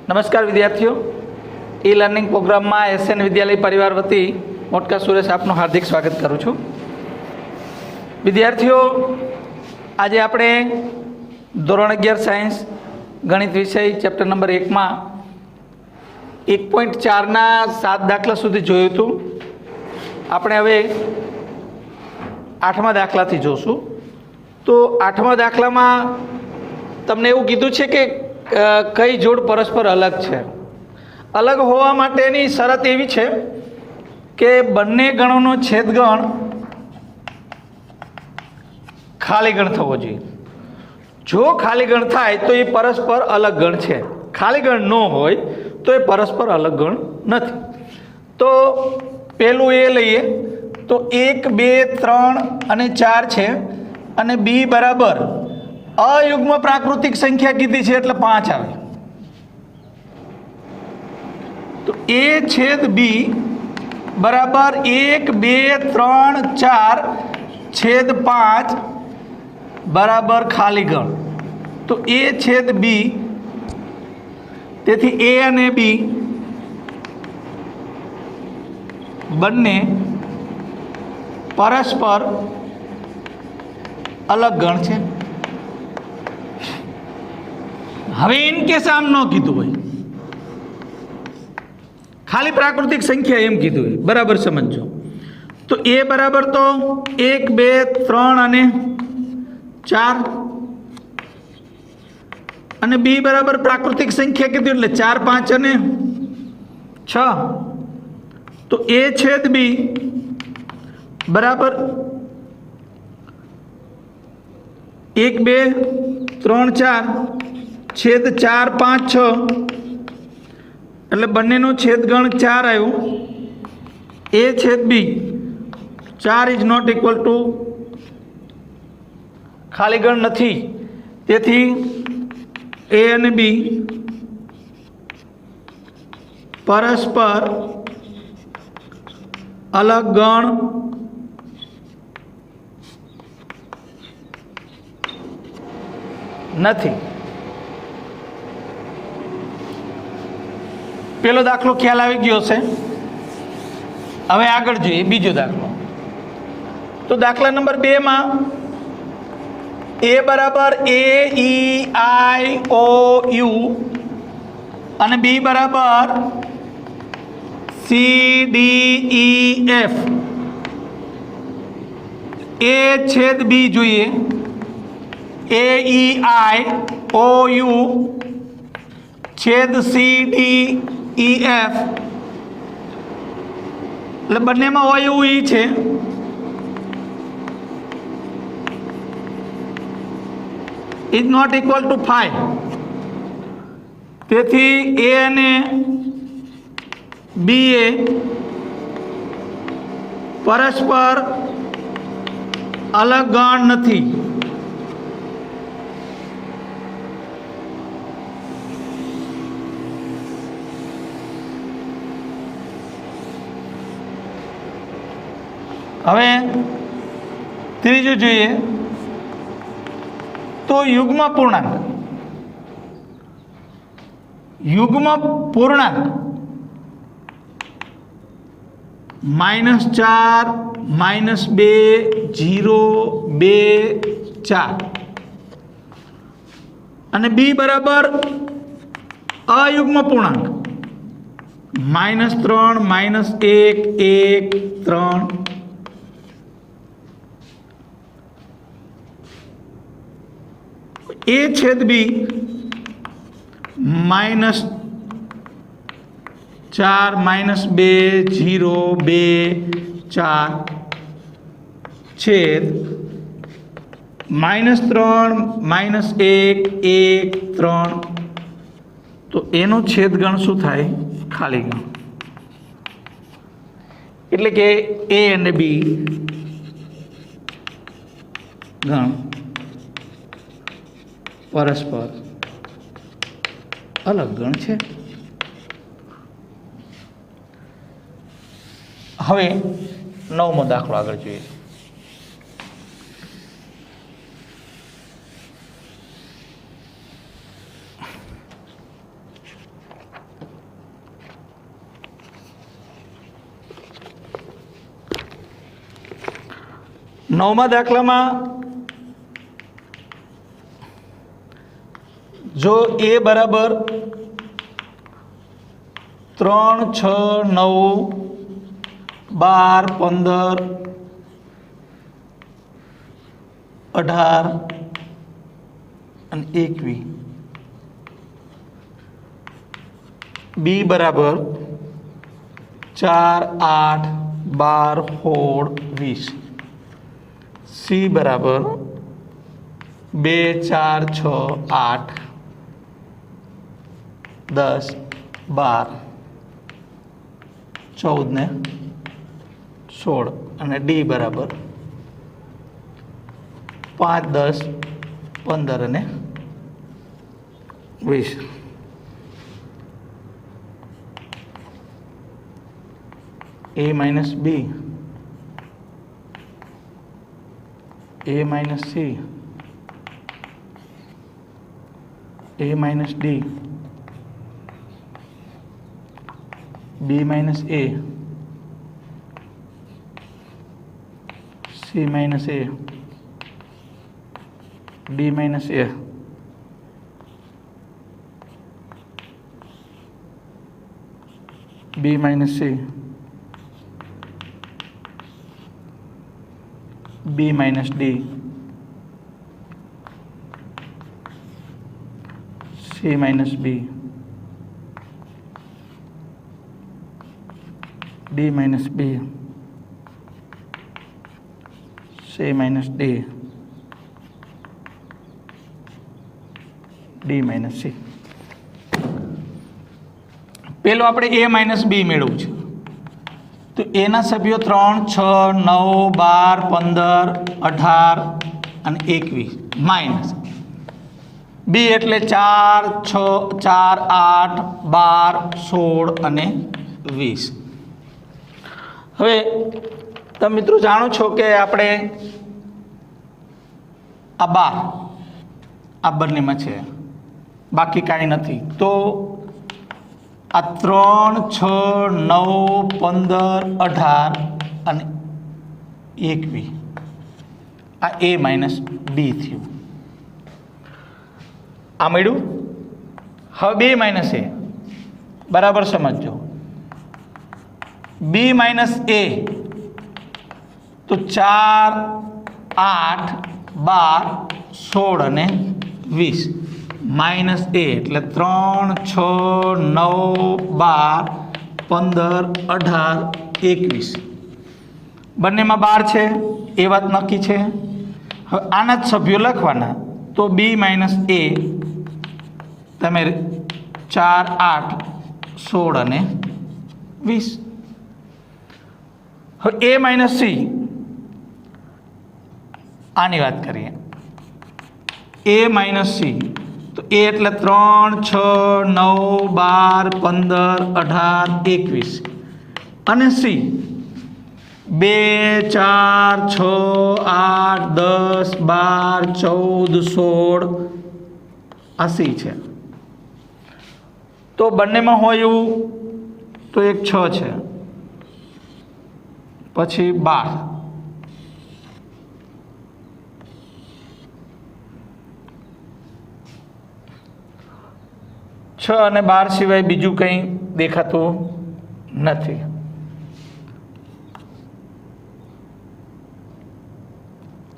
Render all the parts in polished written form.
નમસ્કાર વિદ્યાર્થીઓ, e learning પ્રોગ્રામમાં એસએન વિદ્યાલય પરિવાર વતી મોટકા સુરેશ આપનું હાર્દિક સ્વાગત કરું છું. વિદ્યાર્થીઓ, આજે આપણે ધોરણ 11 સાયન્સ ગણિત વિષય ચેપ્ટર નંબર 1માં 1.4ના 7 દાખલા સુધી જોયું હતું. આપણે હવે 8મા દાખલાથી જોશું. તો 8મા દાખલામાં તમને એવું કીધું છે કે કઈ જોડ પરસ્પર અલગ છે. અલગ હોવા માટેની શરત એવી છે કે બંને ગણોનો છેદગણ ખાલી ગણ થવો જોઈએ. જો ખાલી ગણ થાય તો એ પરસ્પર અલગ ગણ છે, ખાલી ગણ ન હોય તો એ પરસ્પર અલગ ગણ નથી. તો પહેલું એ લઈએ તો 1, 2, 3 અને 4 છે અને બી બરાબર અયુગ્મ પ્રાકૃતિક સંખ્યા કીધી છે એટલે 5 આવે. તો એ છેદ બી બરાબર 1, 2, 3, 4 છેદ 5 બરાબર ખાલી ગણ. તો એ છેદ બી, તેથી એ અને બી બંને પરસ્પર અલગ ગણ છે. હવે ઇન કેસ આમ ન કીધું હોય, ખાલી પ્રાકૃતિક સંખ્યા એમ કીધું હોય, બરાબર સમજો. તો એ બરાબર તો 1, 2, 3 અને 4 અને બી બરાબર પ્રાકૃતિક સંખ્યા કીધું એટલે 4, 5 અને 6. તો એ છેદ બી બરાબર 1, 2, 3, 4 છેદ 4, 5, 6 એટલે બંનેનો છેદગણ 4 આવ્યો. એ છેદ બી 4 ઇઝ નોટ ઇક્વલ ટુ ખાલી ગણ નથી, તેથી એ અને બી પરસ્પર અલગ ગણ નથી. પેલો દાખલો ખ્યાલ આવી ગયો છે. હવે આગળ જોઈએ બીજો દાખલો. તો દાખલા નંબર 2માં એ બરાબર AEIOU અને બી બરાબર CDEF. એ છેદ બી જોઈએ, AEIOU છેદ CDEF એટલે બંનેમાં OUE છે. Is not equal to 5. તેથી એ અને બી એ પરસ્પર અલગ ગણ નથી. હવે ત્રીજું જોઈએ તો યુગ્મ પૂર્ણાંક. યુગ્મ પૂર્ણાંક -4, -2, 0, 2, 4 અને બી બરાબર અયુગ્મ પૂર્ણાંક -3, -1, 1, 3 એ છેદ બી -4, -2, 0, 2, 4 છેદ -3, -1, 1, 3. તો એનો છેદગણ શું થાય? ખાલી ગણ. એટલે કે એ અને બી ગણ પરસ્પર અલગ ગણ છે. હવે 9મો દાખલો આગળ જોઈએ. 9મા દાખલામાં જો a બરાબર 3, 6, 9, 12, 15, 18 અને 21, b બરાબર 4, 8, 12, 16, 20, c બરાબર 2, 4, 6, 8, 10, 12, 14 ને 16 અને ડી બરાબર 5, 10, 15 અને 20. a minus b, a minus c, a minus d, b minus a, c minus a, d minus a, b minus c, b minus d, c minus b, d minus b, c minus d, d minus c. પેલો આપણે a minus b મેળવવું છે તો એના સભ્યો 3, 6, 9, 12, 15, 18 અને 21 minus બી એટલે 4, 6, 4, 8, 12, 16 અને 20. હવે તમે મિત્રો જાણો છો કે આપણે આ 12 આ બંનેમાં છે, બાકી કાંઈ નથી. તો આ 3, 6, 9, 15, 18 અને 21 આ a માઇનસ બી થયું. આ મળ્યું. હવે b માઇનસ a બરાબર સમજો. b માઇનસ a તો 4, 8, 12, 16 અને 20 માઇનસ a એટલે 3, 6, 9, 12, 15, 18, 21 બંનેમાં 12 છે એ વાત નક્કી છે. હવે આના જ સભ્યો લખવાના તો b માઇનસ a તમે 4, 8, 16 અને 20. હવે a માઇનસ c આની વાત કરીએ. a માઇનસ c તો a એટલે 3, 6, 9, 12, 15, 18, 21 અને c 2, 4, 6, 8, 10, 12, 14, 16 આ c છે. તો બંનેમાં હોય એવું તો એક 6 છે, પછી 12, અને 12 સિવાય બીજું કંઈ દેખાતું નથી.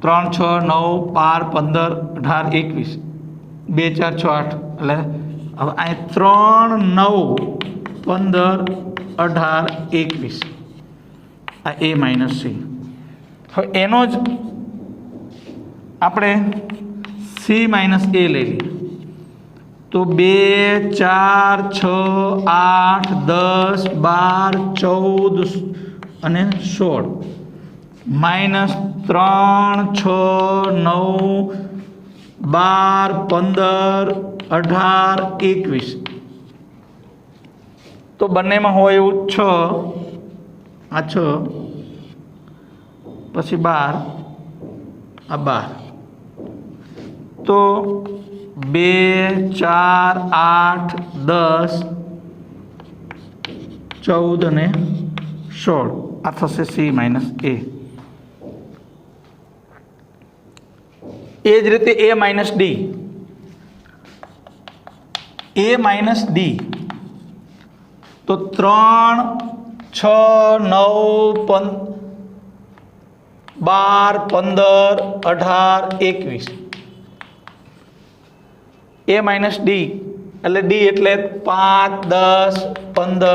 ત્રણ, 6, 9, 12, 15, 18, 21 2, 4, 6, 8 એટલે હવે અહીં 3, 9, 15, 18, 21 આ a માઇનસ c. હવે એનો જ આપણે c માઇનસ a લઈ લઈએ તો 2, 4, 6, 8, 10, 12, 14 અને 16 માઇનસ 3, 6, 9, 12, 15, 18, 21 તો બંનેમાં હોય એવું 6 આ 6 પછી 12 આ 12 તો 2, 4, 8, 10, 14 અને 16 આ થશે c માઇનસ a. એ જ રીતે a minus D, a minus D, તો 3, 6, 9, 12, 15, 18, 21. a માઇનસ ડી એટલે ડી એટલે 5, 10, 15,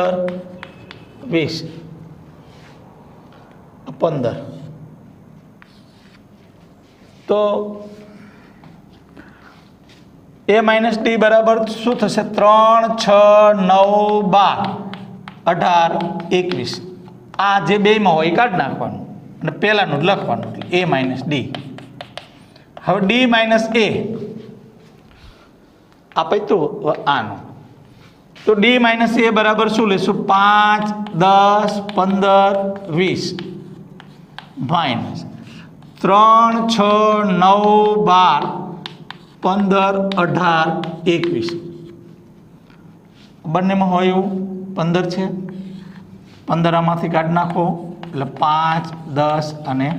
20, 15. તો a માઇનસ ડી બરાબર શું થશે? 3, 6, 9, 12, 18, 21. આ જે બેમાં હોય એ કાઢી નાખવાનું અને પહેલાનું જ લખવાનું, એટલે a માઇનસ ડી. હવે ડી માઇનસ એ આ પૈતું આનું, તો ડી માઇનસ એ બરાબર શું લેશું? 5, 10, 15, 20 માઇનસ 3, 6, 9, 12, 15, 18, 21. બંનેમાં હોય એવું 15 છે. 15 આમાંથી કાઢી નાખો એટલે 5, 10 અને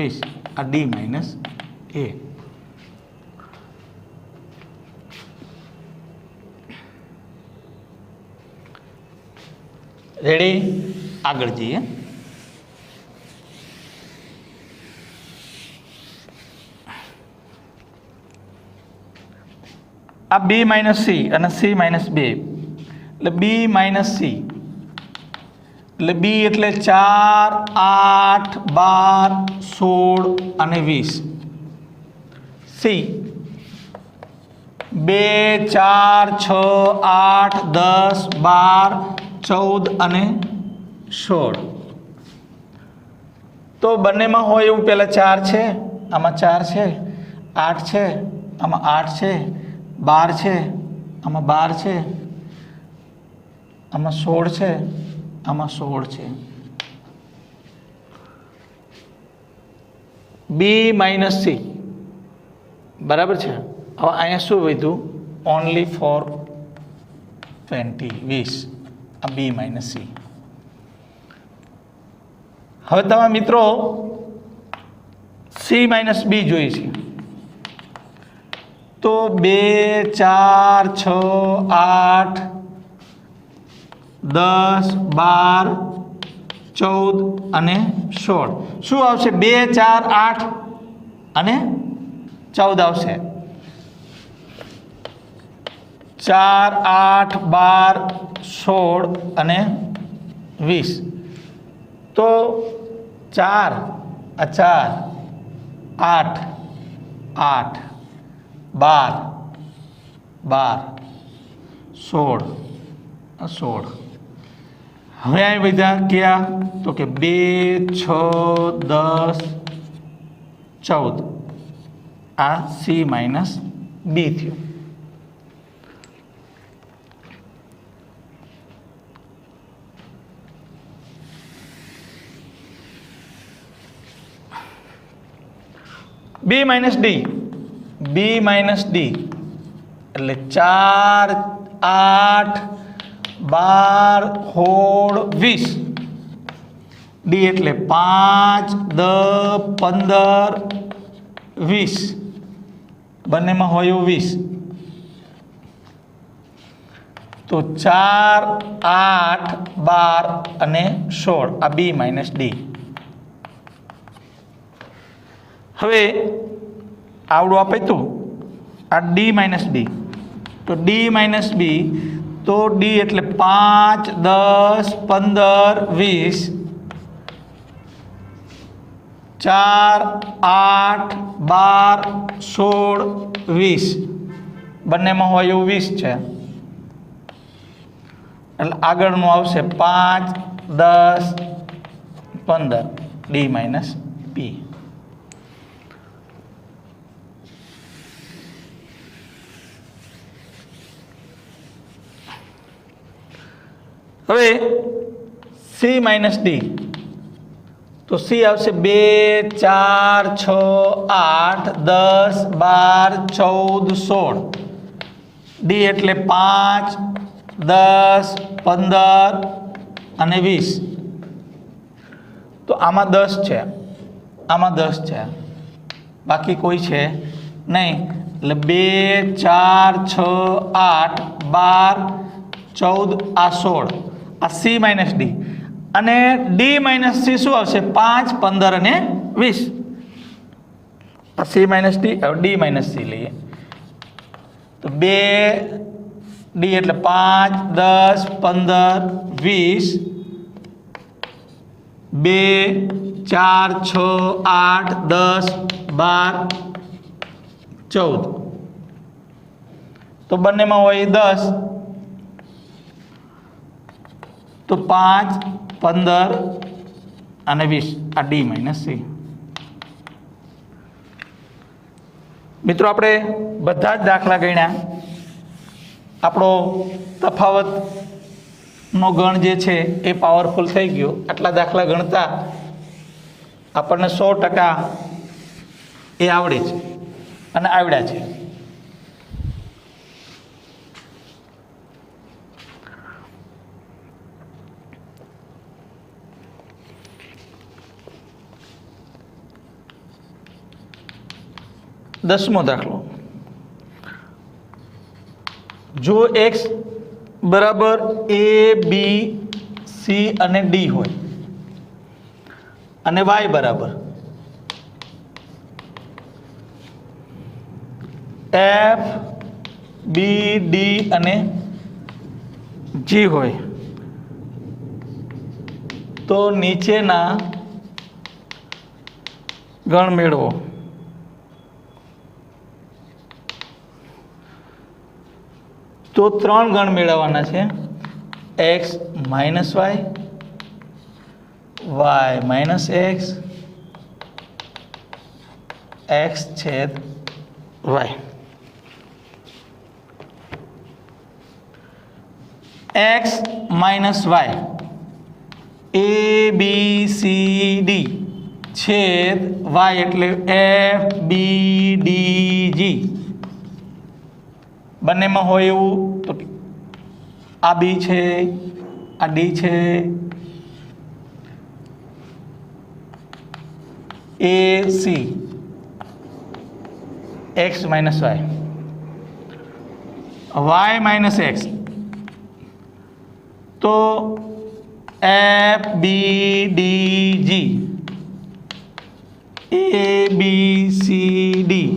20. આ ડી માઇનસ એ. રેડી? આગળ જઈએ. આ બી માઇનસ સી અને સી માઇનસ 2 એટલે બી માઇનસ સી એટલે બી એટલે 4, 8, 12, 16 અને 20. સી 2, 4, 6, 8, 10, 12, 14 અને 16. તો બંનેમાં હોય એવું પહેલાં 4 છે, આમાં 4 છે, 8 છે, આમાં 8 છે, 12 છે, આમાં 12 છે, આમાં 16 છે, આમાં 16 છે. બી માઇનસ સી બરાબર છે. હવે અહીંયા શું વધ્યું? Only for 20, 20. આ બી માઇનસ સી. હવે તમે મિત્રો સી માઇનસ બી જોઈએ છે, તો 2, 4, 6, 8, 10, 12, 14 અને 16. શું આવશે? 2, 4, 8 અને 14 આવશે. 4, 8, 12, 16 અને 20. તો 4, 4, 8, 8, 12, 12, 16, 16. હવે આ બધા ક્યાં? તો કે 2, 6, 10, 14. આ સી માઇનસ બી થયું. બી માઇનસ ડી, બી માઇનસ ડી એટલે 4, 8, 12, 16, 20. ડી એટલે 5, 10, 15, 20. બંનેમાં હોય એવું 20. તો 4, 8, 12 અને 16. આ બી માઇનસ ડી. હવે આવડું આપે તું આ ડી માઇનસ ડી, તો ડી માઇનસ બી, તો ડી એટલે 5, 10, 15, 20, 4, 8, 12, 16, 20. બંનેમાં હોય એવું 20 છે. એટલે આગળનું આવશે 5, 10, 15. ડી માઇનસ બી. હવે સી માઇનસ ડી, તો સી આવશે 2, 4, 6, 8, 10, 12, 14, 16. ડી એટલે 5, 10, 15 અને 20. તો આમાં 10 છે, આમાં 10 છે, બાકી કોઈ છે નહીં. એટલે 2 4 6 8 12 14 આ 16 આ C માઇનસ ડી અને ડી માઇનસ સી શું આવશે? 5 15 અને 20. આ C minus D D minus C લઈએ તો 2 ડી એટલે 5 10 15 20 2 4 6 8 10 12 14 તો બંનેમાં હોય 10 તો 5 15 અને 20 આ ડી માઇનસ સી. મિત્રો આપણે બધા જ દાખલા ગણ્યા. આપણો તફાવતનો ગણ જે છે એ પાવરફુલ થઈ ગયો. આટલા દાખલા ગણતા આપણને 100% એ આવડે છે અને આવડ્યા છે. દસમો દાખલો. જો x બરાબર a b c અને d હોય અને y બરાબર f b d અને g હોય તો નીચેના ગણ મેળવો. તો 3 ગણ મેળવવાના છે. x minus y, y minus x, x છેદ y. x minus y a b c d છેદ y એટલે f b d g. બંનેમાં હોય એવું તો આ બી છે આ ડી છે A C X minus Y Y minus X તો F B D G A B C D.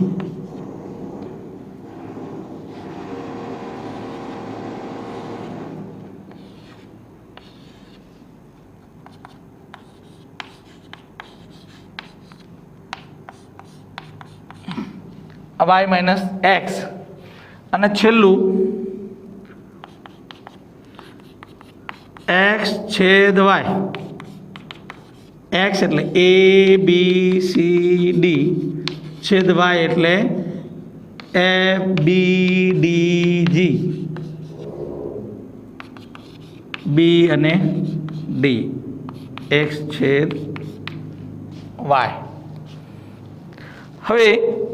y minus X અને છેલ્લું x છેદ y. x એટલે a b c d છેદ y એટલે f b d g b અને d x છેદ y. હવે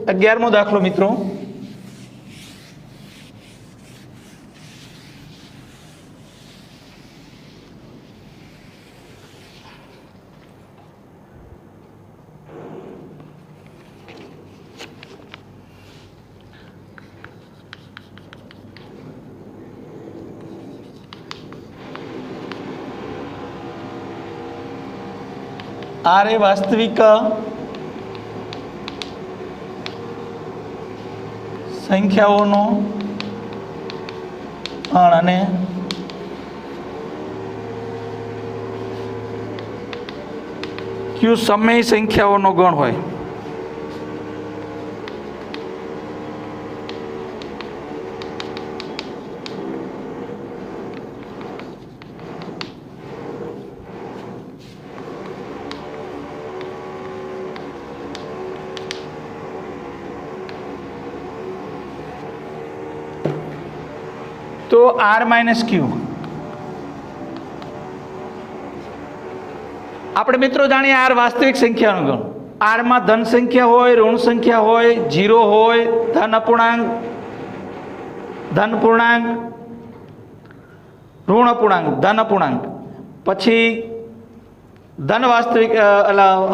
11મો દાખલો મિત્રો. R એ વાસ્તવિક સંખ્યાઓનો ગણ અને Q સમય સંખ્યાઓનો ગણ હોય. તો R માઇનસ Q આપણે મિત્રો જાણીએ R વાસ્તવિક સંખ્યાનો ગણ. R માં ધન સંખ્યા હોય, ઋણ સંખ્યા હોય, 0 હોય, ધન અપૂર્ણાંક, ધન પૂર્ણાંક, ઋણ અપૂર્ણાંક, ધન અપૂર્ણાંક, પછી ધન વાસ્તવિક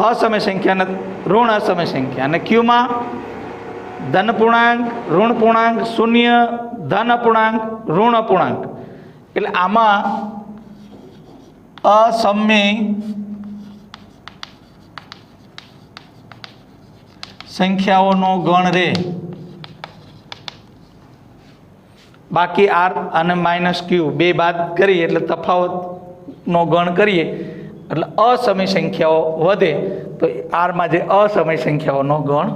અસમય સંખ્યા અને ઋણ અસમય સંખ્યા, અને ક્યુમાં ધન પૂર્ણાંક, ઋણ પૂર્ણાંક, શૂન્ય, ધન અપૂર્ણાંક, ઋણ અપૂર્ણાંક. એટલે આમાં અસમય સંખ્યાઓનો ગણ રહે. બાકી આર અને માઇનસ ક્યુ બે બાદ કરીએ એટલે તફાવતનો ગણ કરીએ એટલે અસમય સંખ્યાઓ વધે, તો આરમાં જે અસમય સંખ્યાઓનો ગણ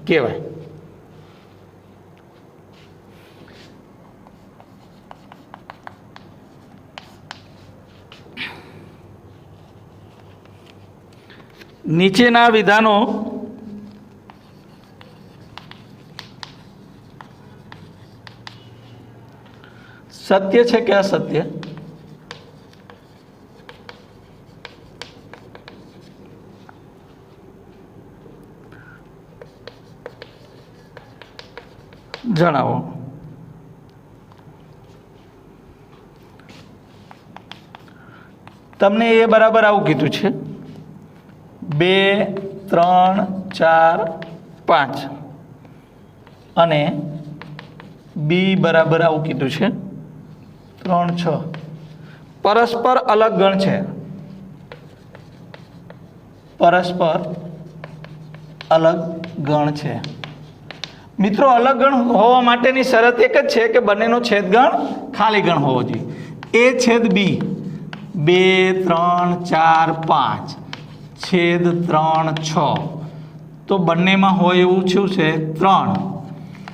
કહેવાય. નીચેના વિધાનો સત્ય છે કે અસત્ય? જણાવો. તમને એ બરાબર આવું કીધું છે 2, 3, 4, 5 અને બી બરાબર આવું કીધું છે 3, 6. પરસ્પર અલગ ગણ છે. પરસ્પર અલગ ગણ છે. મિત્રો, અલગ ગણ હોવા માટેની શરત એક જ છે કે બંનેનો છેદગણ ખાલી ગણ હોવો જોઈએ. એ છેદ બી 2, 3, 4, 5 છેદ 3, 6 તો બંનેમાં હોય એવું શું છે 3.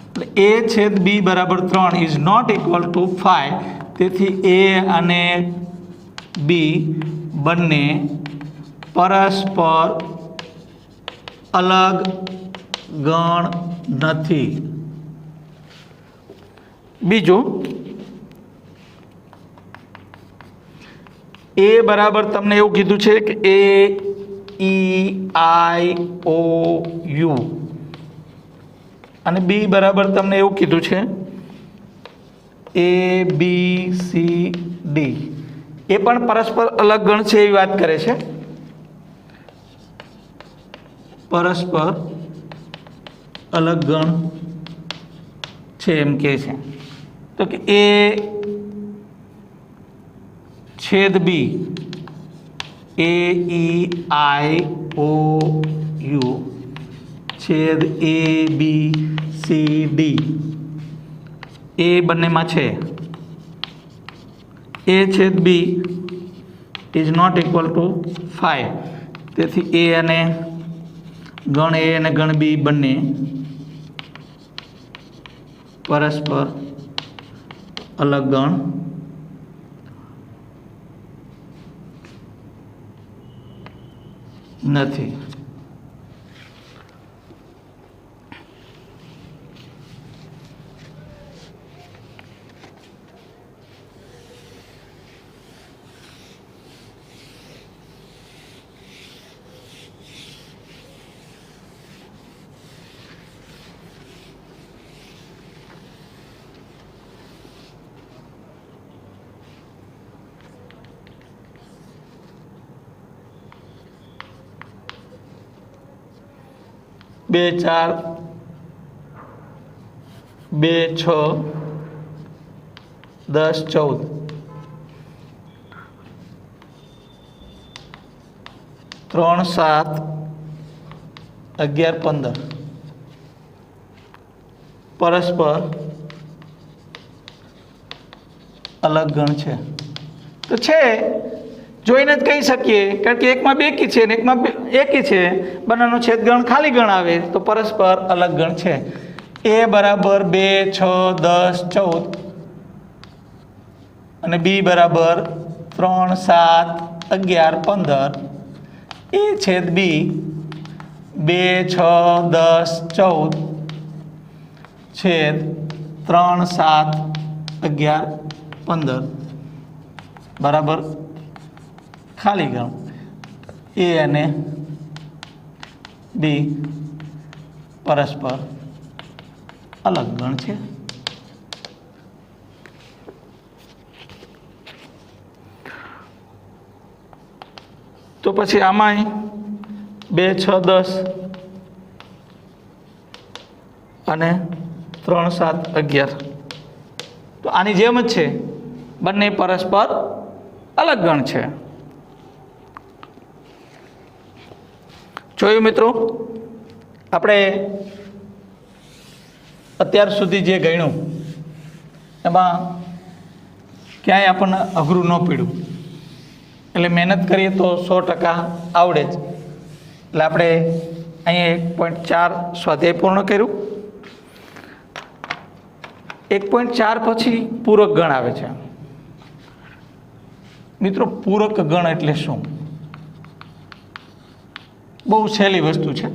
એટલે એ છેદ બી બરાબર 3 ઇઝ નોટ ઇક્વલ ટુ 5. તેથી એ અને બી બંને પરસ્પર અલગ ગણ નથી. બીજું, એ બરાબર તમને એવું કીધું છે કે એ ઈ આઈ ઓ યુ અને બી બરાબર તમને એવું કીધું છે એ બી સી ડી. એ પણ પરસ્પર અલગ ગણ છે એવી વાત કરે છે. પરસ્પર અલગ ગણ છે એમ કે છે. તો કે એ છેદ બી એ ઈ આઈ ઓ યુ છેદ એ બી સી ડી એ બંનેમાં છે. એ છેદ B is not equal to 5. તેથી એ અને ગણ એ અને ગણ બી બંને પરસ્પર અલગ ગણ નથી. બે 4, 2, 6, 10, 14 3, 7, 11, 15 પરસ્પર અલગ ગણ છે. તો છે જોઈને જ કહી શકીએ, કારણ કે એકમાં બેકી છે ને એકમાં એકી છે, બંનેનો છેદગણ ખાલી ગણ આવે તો પરસ્પર અલગ ગણ છે. એ બરાબર 2, 6, 10, 14 અને બી બરાબર 3, 7, 11, 15. એ છેદ બી 2, 6, 10, 14 છેદ 3, 7, 11, 15 બરાબર ખાલી ગણ. એ અને બી પરસ્પર અલગ ગણ છે. તો પછી આમાંય 2 6 10 અને 3 7 11. તો આની જેમ જ છે, બંને પરસ્પર અલગ ગણ છે. જોયું મિત્રો, આપણે અત્યાર સુધી જે ગણ્યું એમાં ક્યાંય આપણને અઘરું ન પડ્યું. એટલે મહેનત કરીએ તો 100% આવડે જ. એટલે આપણે અહીંયા 1.4 સ્વાધ્યાય પૂર્ણ કર્યું. 1.4 પછી પૂરક ગણ આવે છે. મિત્રો, પૂરક ગણ એટલે શું? બહુ સહેલી વસ્તુ છે.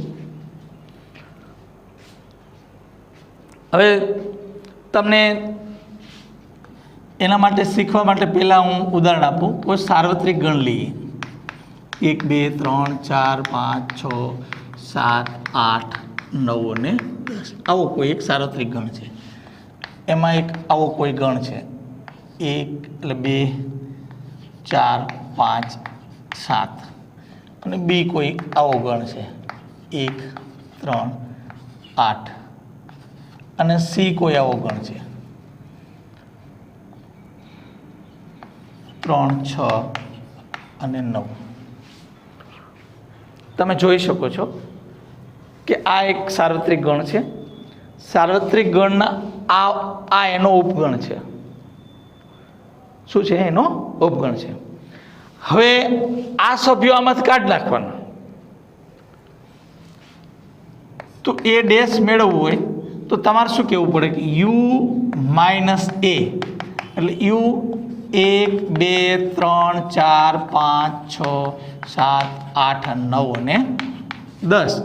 હવે તમને એના માટે શીખવા માટે પહેલાં હું ઉદાહરણ આપું. કોઈ સાર્વત્રિક ગણ લઈએ, 1 2 3 4 5 6 7 8 9 અને 10. આવો કોઈ એક સાર્વત્રિક ગણ છે. એમાં એક આવો કોઈ ગણ છે, 1 એટલે 2 4 5 7. અને બી કોઈ આવો ગણ છે, 1 3 8. અને સી કોઈ આવો ગણ છે, 3 6 અને 9. તમે જોઈ શકો છો કે આ એક સાર્વત્રિક ગણ છે. સાર્વત્રિક ગણના આ એનો ઉપગણ છે. શું છે? એનો ઉપગણ છે. હવે આ સભ્યો આમાંથી કાઢી નાખવાના. તો એ ડેશ મેળવવું હોય તો તમારે શું કહેવું પડે કે યુ માઇનસ એ, એટલે યુ 1 2 3 4 5 6 7 8 9 અને 10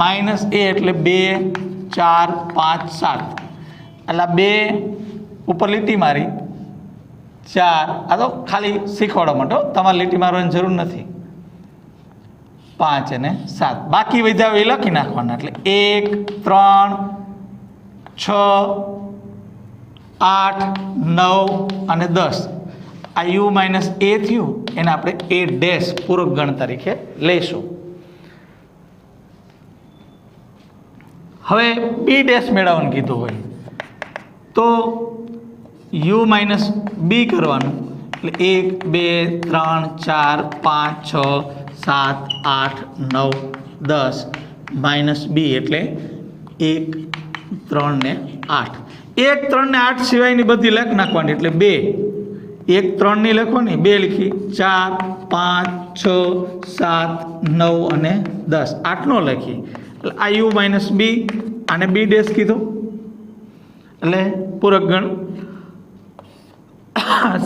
માઇનસ એ એટલે 2 4 5 7. એટલે 2 ઉપર લીટી મારી, 4 આ તો ખાલી શીખવાડવા માટે, તમારે લીટી મારવાની જરૂર નથી. 5 અને 7 બાકી વધ્યા એ લખી નાખવાના. એટલે 1 3 6 8 9 અને 10. આ યુ માઇનસ એ થયું, એને આપણે એ ડેશ પૂરક ગણ તરીકે લઈશું. હવે બી ડેશ મેળવવાનું કીધું હોય તો યુ માઇનસ બી કરવાનું. એટલે 1 2 3 4 5 6 7 8 9 10 માઇનસ બી એટલે 1 3 ને 8. 1 3 ને 8 સિવાયની બધી લખ નાખવાની. એટલે 2 1 3 ની લખવાની, 2 લખી, 4 5 6 7 9 અને 10 8 નો લખી. એટલે આ યુ માઇનસ બી, આને બી ડેશ કીધું. એટલે પૂરક ગણ.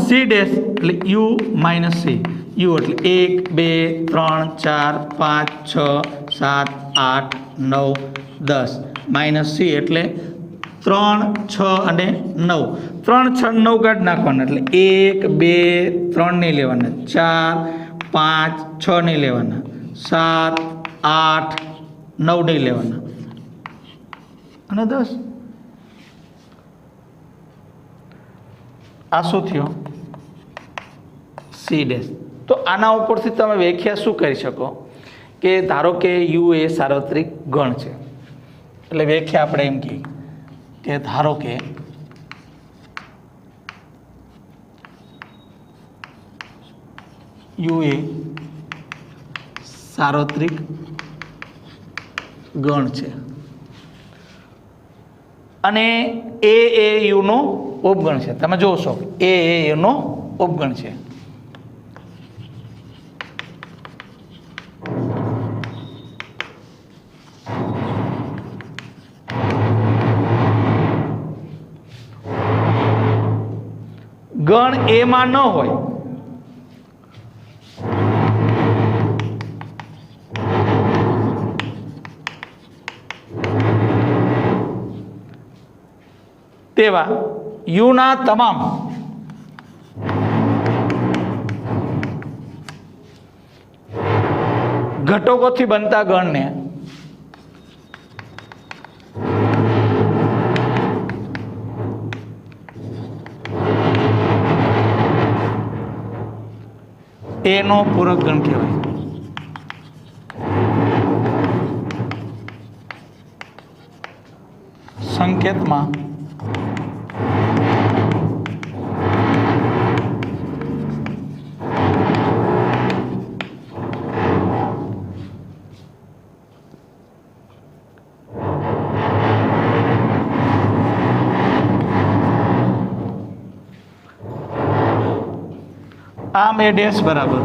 સી ડેશ એટલે યુ માઇનસ સી. યુ એટલે 1 2 3 4 5 6 7 8 9 10 માઇનસ સી એટલે 3 6 અને 9. 3 6 9 કાઢી નાખવાના. એટલે 1 2 3 નહીં લેવાના, 4 5 6 નહીં લેવાના, 7 8 9 નહીં લેવાના અને 10. આ શું થયો? C dash. તો આના ઉપરથી તમે વ્યાખ્યા શું કરી શકો કે ધારો કે યુ એ સાર્વત્રિક ગણ છે. એટલે વ્યાખ્યા આપણે એમ કહીએ કે ધારો કે યુ એ સાર્વત્રિક ગણ છે અને એ યુનો ઉપગણ છે. તમે જોશો એ યુનો ઉપગણ છે. ગણ એમાં ન હોય તેવા યુના તમામ ઘટકોથી બનતા ગણને એનો પૂરક ગણ કહેવાય. સંકેતમાં આમ એ ડેશ બરાબર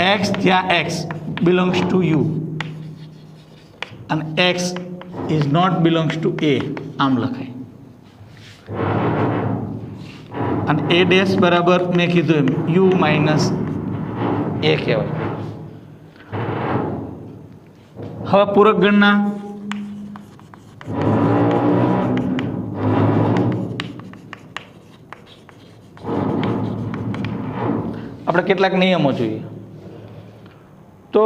x જ્યાં x બિલોંગ્સ ટુ યુ અને x is not belongs to A આમ લખાય અને એ ડેશ બરાબર મેં કીધું એમ યુ માઇનસ એ કહેવાય. હવે પૂરક ગણના આપણે કેટલાક નિયમો જોઈએ. તો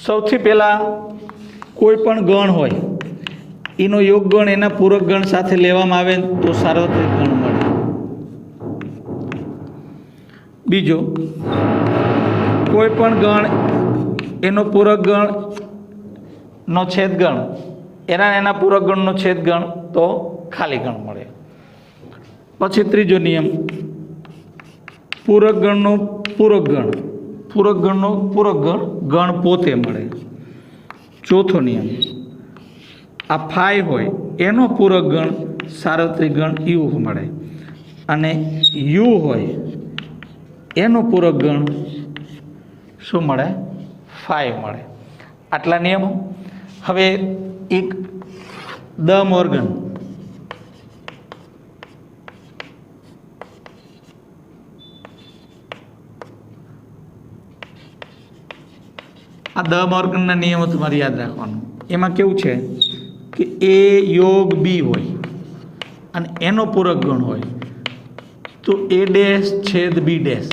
સૌથી પહેલાં કોઈ પણ ગણ હોય એનો યોગ ગણ એના પૂરક ગણ સાથે લેવામાં આવે તો સાર્વત્રિક ગણ મળે. બીજો, કોઈ પણ ગણ એનો પૂરક ગણ નો છેદ ગણ એના પૂરક ગણનો છેદ ગણ તો ખાલી ગણ મળે. પછી ત્રીજો નિયમ, પૂરક ગણનો પૂરક ગણ પૂરક ગણનો પૂરક ગણ પોતે મળે. ચોથો નિયમ, આ ફાઈ હોય એનો પૂરક ગણ સાર્વત્રિક ગણ યુ મળે અને યુ હોય એનો પૂરક ગણ શું મળે? ફાઈ મળે. આટલા નિયમો. હવે એક દ મોર્ગન આ દ મોર્ગનના નિયમો તમારે યાદ રાખવાનું. એમાં કેવું છે કે એ યોગ બી હોય અને એનો પૂરક ગણ હોય તો એ ડેશ છેદ બી ડેશ,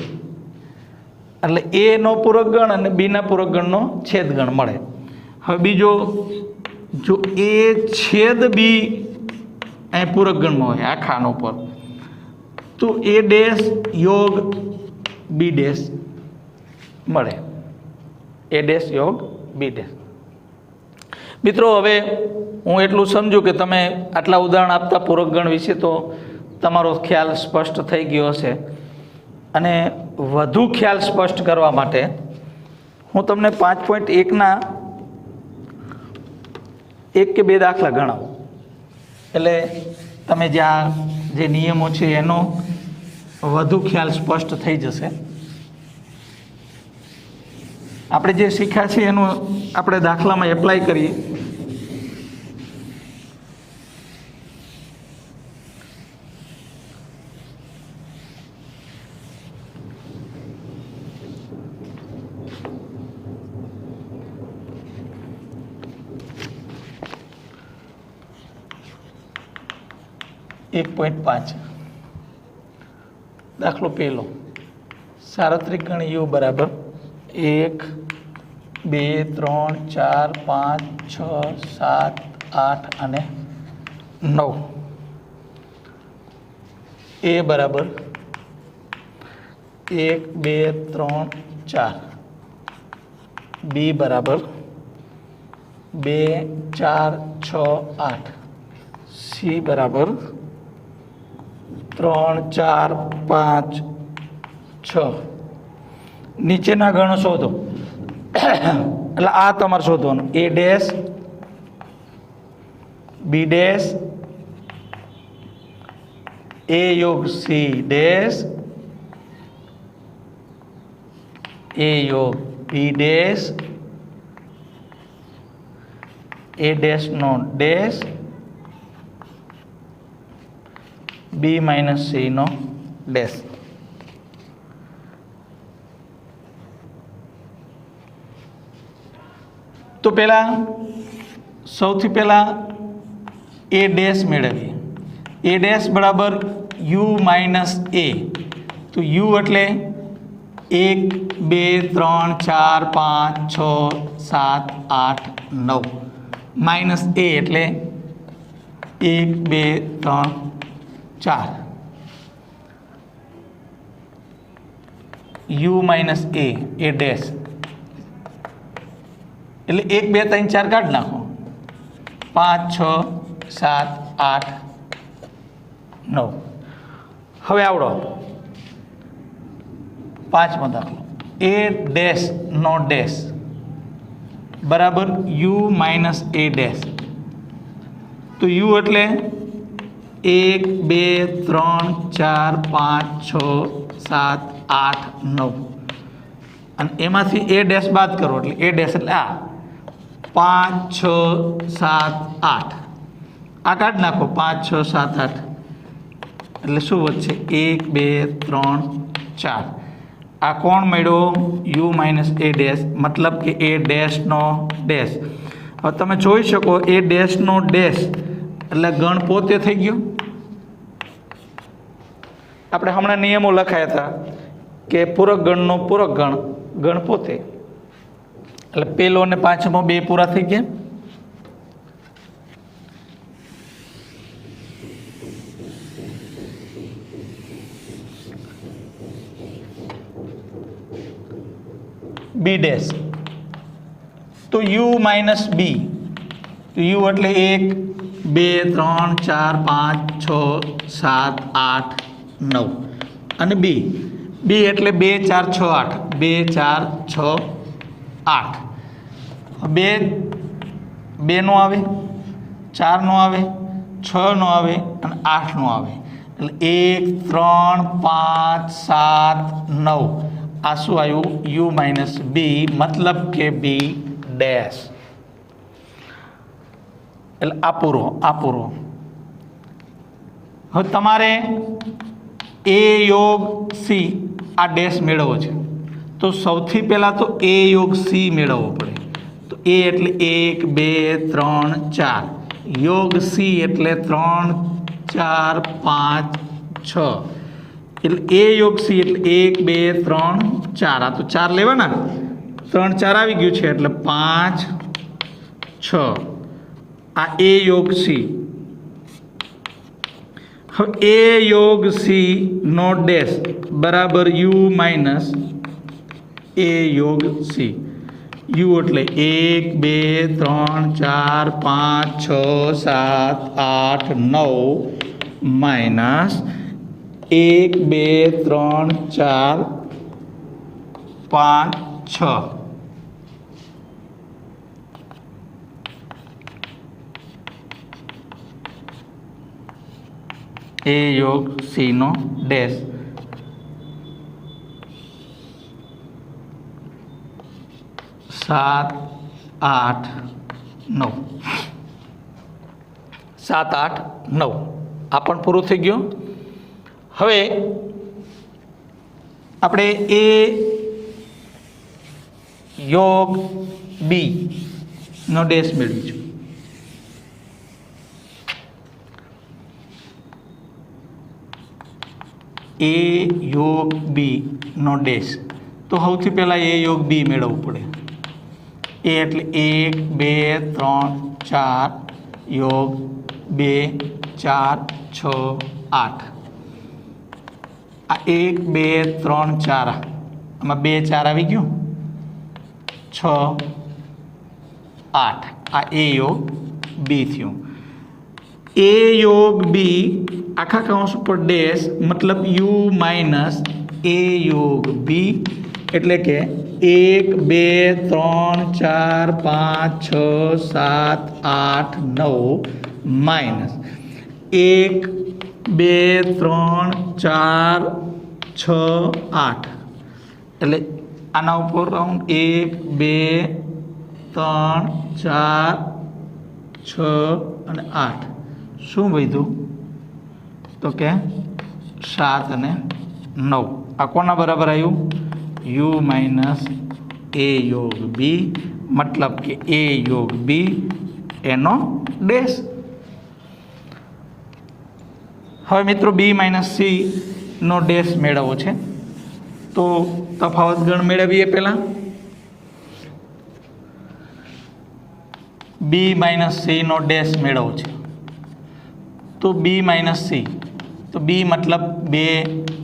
એટલે એનો પૂરક ગણ અને બીના પૂરક ગણનો છેદ ગણ મળે. હવે બીજો, જો એ છેદ બી અહીં પૂરક ગણમાં હોય આખાનો પર તો એ ડેશ યોગ બી ડેશ મળે. એ ડેશ યોગ બી ડેશ. મિત્રો, હવે હું એટલું સમજુ કે તમે આટલા ઉદાહરણ આપતા પૂરક ગણ વિશે તો તમારો ખ્યાલ સ્પષ્ટ થઈ ગયો હશે. અને વધુ ખ્યાલ સ્પષ્ટ કરવા માટે હું તમને 5.1ના 1 કે 2 દાખલા ગણાવું, એટલે તમે જ્યાં જે નિયમો છે એનો વધુ ખ્યાલ સ્પષ્ટ થઈ જશે. આપણે જે શીખ્યા છે એનું આપણે દાખલામાં એપ્લાય કરીએ. એક 1.5 દાખલો પહેલો, સાર્વત્રિક ગણ યુ બરાબર 1 2 3 4 5 6 7 8 અને 9. એ બરાબર 1 2 3 4, બી બરાબર 2 4 6 8, સી બરાબર 3 4 5 6. નીચેના ગણો શોધો. એટલે આ તમારે શોધવાનું. એ ડેશ બી ડેશ એ યોગ સી ડેશ એ યોગ બી ડેશ એ ડેશ નો ડેશ બી માઇનસ સી નો ડેશ. તો સૌથી પહેલા એ ડેશ મેળવીએ. એ ડેશ બરાબર યુ માઇનસ એ. તો યુ એટલે 1 2 3 4 5 6 7 8 9 માઇનસ એ એટલે 1 2 3 4. યુ માઇનસ એ ડેશ એટલે 1 2 3 4 કાઢી નાખો. 5 6 7 8 9 હવે આવડો પાંચમો દાખલો a ડેશ નો ડેશ બરાબર u માઇનસ a ડેશ તો u એટલે 1 2 3 4 5 6 7 8 9 અને એમાંથી a ડેશ બાદ કરો એટલે a ડેશ એટલે આ 5 6 7 8 આ કાઢ નાખો 5 6 7 8 એટલે શું વધશે 1 2 3 4 આ કોણ મળ્યો u માઇનસ a ડેશ મતલબ કે a ડેશનો ડેશ હવે તમે જોઈ શકો a ડેશનો ડેશ એટલે ગણ પોતે થઈ ગયો આપણે હમણાં નિયમો લખાયા હતા કે પૂરક ગણનો પૂરક ગણ પોતે એટલે પેલો અને પાંચમો બે પૂરા થઈ ગયા બી ડેશ તો u માઇનસ બી તો u એટલે 1 2 3 4 5 6 7 8 9 અને બી એટલે 2 4 6 8 2 4 6 8 બે નો આવે 4 નો આવે 6 નો આવે અને 8 નો આવે એટલે 1 3 5 7 9 આ શું આવ્યું u માઇનસ બી મતલબ કે બી ડેશ એટલે આ પૂરો હવે તમારે a યોગ c આ ડેશ મેળવવો છે તો સૌથી પહેલાં તો a યોગ c મેળવવો પડે તો a એટલે 1 2 3 4 યોગ c એટલે 3 4 5 6 એટલે a યોગ c એટલે 1 2 3 4 આ તો 4 લેવાના 3 4 આવી ગયું છે એટલે 5 6 આ a યોગ c હવે a યોગ c નો ડેશ બરાબર u માઇનસ a યોગ c u એટલે 1 2 3 4 5 6 7 8 9 માઇનસ 1 2 3 4 5 6 a યોગ c નો ડેશ 7 8 9 7 8 9 આ પણ પૂરું થઈ ગયું હવે આપણે a યોગ બી નો ડેશ મેળવીશું a યોગ બી નો ડેશ તો સૌથી પહેલાં a યોગ બી મેળવવું પડે a એટલે 1 2 3 4 યોગ 2 4 6 8 આ 1 2 3 4 આમાં 2 4 આવી ગયું 6 8 આ a યોગ બી થયું a યોગ બી આખા કૌંસ ઉપર ડેશ મતલબ u માઇનસ a યોગ બી એટલે કે 1 2 3 4 5 6 7 8 9 માઇનસ 1 2 3 4 6 8 એટલે આના ઉપર રાઉન્ડ 1 2 3 4 6 અને 8 શું વધ્યું તો કે 7 અને 9 આ કોના બરાબર આવ્યું u માઇનસ a યોગ બી મતલબ કે a યોગ બી એનો ડેશ હવે મિત્રો b માઇનસ c નો ડેશ મેળવવો છે તો તફાવત ગણ મેળવીએ પહેલાં b માઇનસ c નો ડેશ મેળવવો છે તો b માઇનસ c તો b મતલબ 2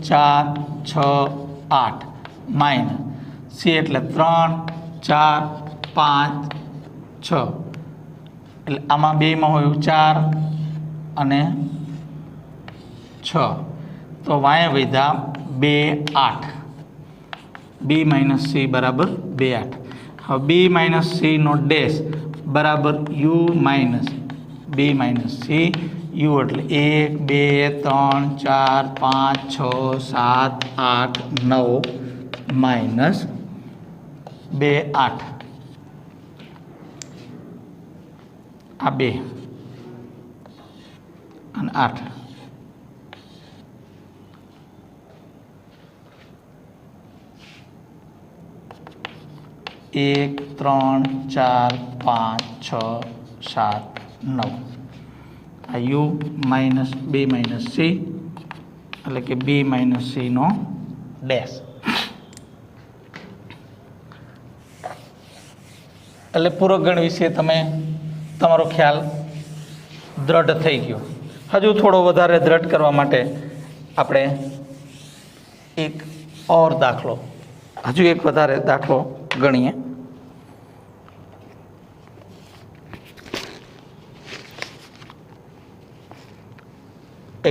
4 6 8 માઇનસ c એટલે 3 4 5 6 એટલે આમાં બેમાં હોય 4 અને 6 તો વાંહે વધ્યા 2 8 બી માઇનસ સી બરાબર 2 8 હવે બી માઇનસ સી નો ડેશ બરાબર U minus B minus C U એટલે 1 2 3 4 5 6 7 8 9 માઇનસ 2 8 આ 2 અને 8 1 3 4 5 6 7 9 આ U minus B minus C એટલે કે બી માઇનસ સી નો ડેશ એટલે પૂરકગણ વિશે તમારો ખ્યાલ દ્રઢ થઈ ગયો. હજુ થોડો વધારે દ્રઢ કરવા માટે આપણે એક ઓર દાખલો હજુ એક વધારે દાખલો ગણીએ.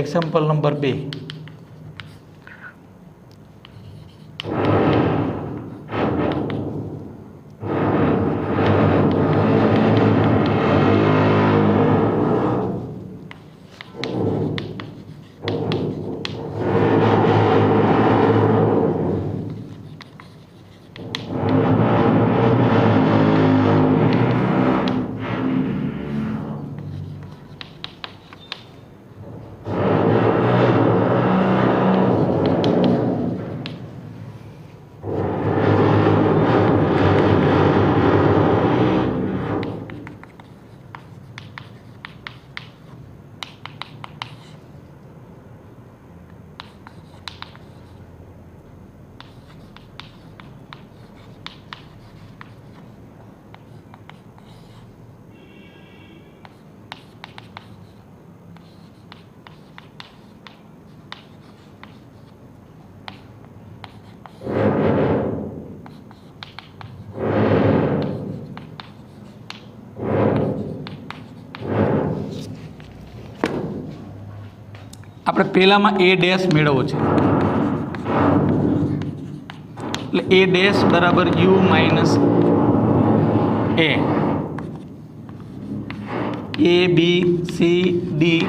Example number 2. આપણે પહેલામાં એ ડેશ મેળવવો છે એટલે એ ડેશ બરાબર U minus A B C D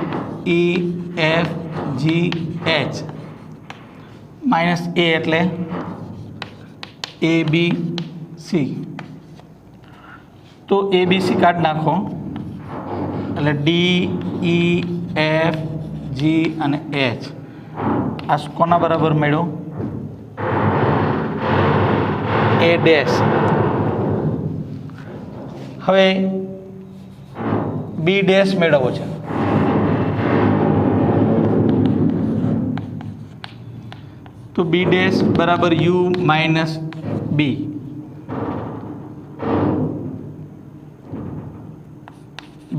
E F G H minus A એટલે એ બી સી તો એ બી સી કાઢી નાખો એટલે ડી ઈ એફ જી અને એચ આ કોના બરાબર મળ્યો એ ડેશ. હવે બી ડેશ મેળવવો છે તો બી ડેશ બરાબર U minus B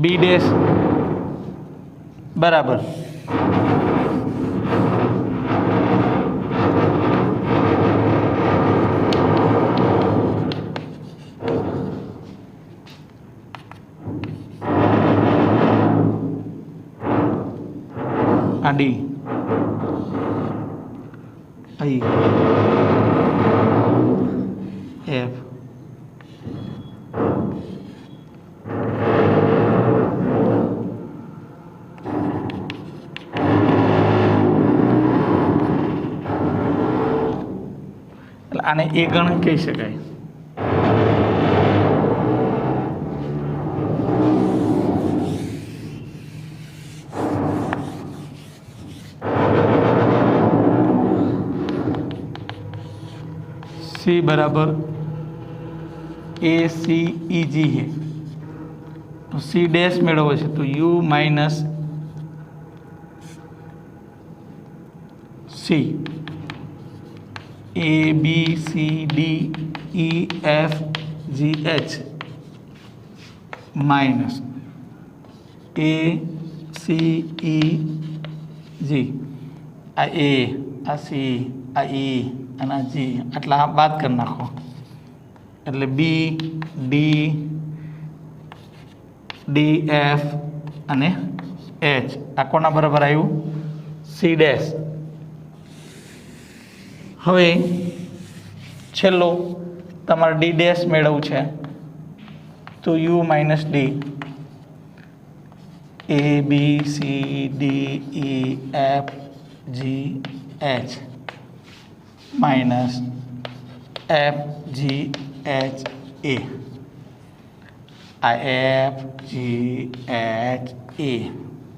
B dash બરાબર ડી આઈ એફ આને એ ગણ કહી શકાય. सी बराबर ए सी ई जी है तो सी डैश मेळवવો છે तो U minus C A B C D E F G H minus A C E G आ ए आ सी आ ई અને જી એટલે આ બાદ કરી નાખો એટલે બી ડી ડી એફ અને એચ આ કોના બરાબર આવ્યું સી ડેશ હવે છેલ્લું તમારે ડી ડેશ મેળવવું છે તો U minus D A B C D E F G H minus F G H એ આ એફ જી એચ એ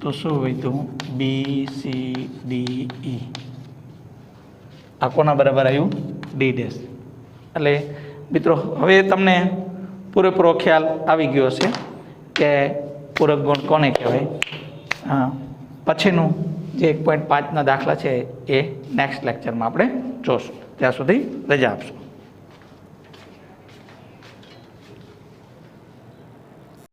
તો શું વધ્યું બી સી ડી ઈ આ કોના બરાબર આવ્યું ડી ડેશ એટલે મિત્રો હવે તમને પૂરેપૂરો ખ્યાલ આવી ગયો છે કે પૂરક ગુણ કોને કહેવાય. હા પછીનું જે 1.5ના દાખલા છે એ નેક્સ્ટ લેક્ચરમાં આપણે જોશું. ત્યાં સુધી રજા આપશું.